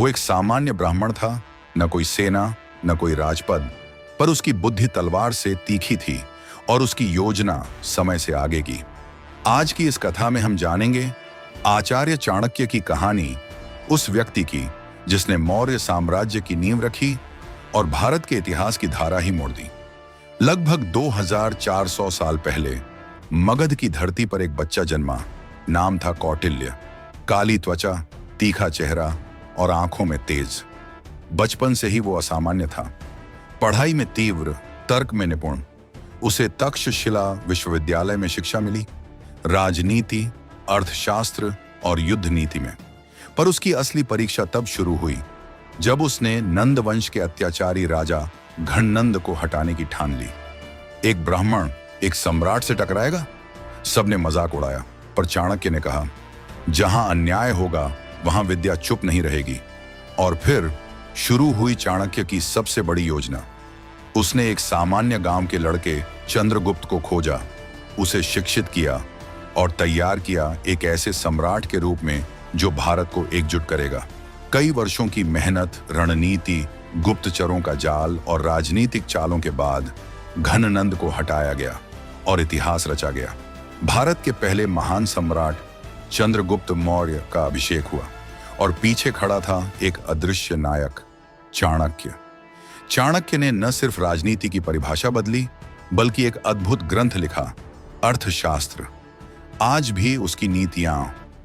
वो एक सामान्य ब्राह्मण था, न कोई सेना, न कोई राजपद, पर उसकी बुद्धि तलवार से तीखी थी और उसकी योजना समय से आगे की। आज की इस कथा में हम जानेंगे आचार्य चाणक्य की कहानी, उस व्यक्ति की जिसने मौर्य साम्राज्य की नींव रखी और भारत के इतिहास की धारा ही मोड़ दी। लगभग 2400 साल पहले मगध की धरती पर एक बच्चा जन्मा। नाम था कौटिल्य। काली त्वचा, तीखा चेहरा और आंखों में तेज। बचपन से ही वो असामान्य था। पढ़ाई में तीव्र, तर्क में निपुण। उसे तक्षशिला विश्वविद्यालय में शिक्षा मिली, राजनीति, अर्थशास्त्र और युद्ध नीति में। पर उसकी असली परीक्षा तब शुरू हुई जब उसने नंद वंश के अत्याचारी राजा घननंद को हटाने की ठान ली। एक ब्राह्मण एक सम्राट से टकराएगा? सबने मजाक उड़ाया, पर चाणक्य ने कहा, जहां अन्याय होगा वहां विद्या चुप नहीं रहेगी। और फिर शुरू हुई चाणक्य की सबसे बड़ी योजना। उसने एक सामान्य गांव के लड़के चंद्रगुप्त को खोजा, उसे शिक्षित किया और तैयार किया एक ऐसे सम्राट के रूप में जो भारत को एकजुट करेगा। कई वर्षों की मेहनत, रणनीति, गुप्तचरों का जाल और राजनीतिक चालों के बाद घननंद को हटाया गया और इतिहास रचा गया। भारत के पहले महान सम्राट चंद्रगुप्त मौर्य का अभिषेक हुआ और पीछे खड़ा था एक अदृश्य नायक, चाणक्य। चाणक्य ने न सिर्फ राजनीति की परिभाषा बदली, बल्कि एक अद्भुत ग्रंथ लिखा, अर्थशास्त्र। आज भी उसकी नीतियां,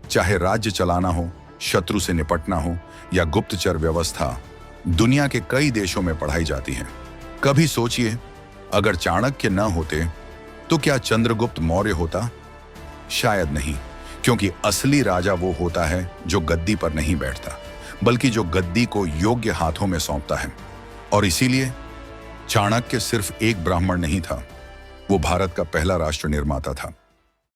चाहे राज्य चलाना हो, शत्रु से निपटना हो या गुप्तचर व्यवस्था, दुनिया के कई देशों में पढ़ाई जाती हैं। कभी सोचिए, अगर चाणक्य न होते तो क्या चंद्रगुप्त मौर्य होता? शायद नहीं, क्योंकि असली राजा वो होता है जो गद्दी पर नहीं बैठता, बल्कि जो गद्दी को योग्य हाथों में सौंपता है। और इसीलिए चाणक्य सिर्फ एक ब्राह्मण नहीं था, वो भारत का पहला राष्ट्र निर्माता था।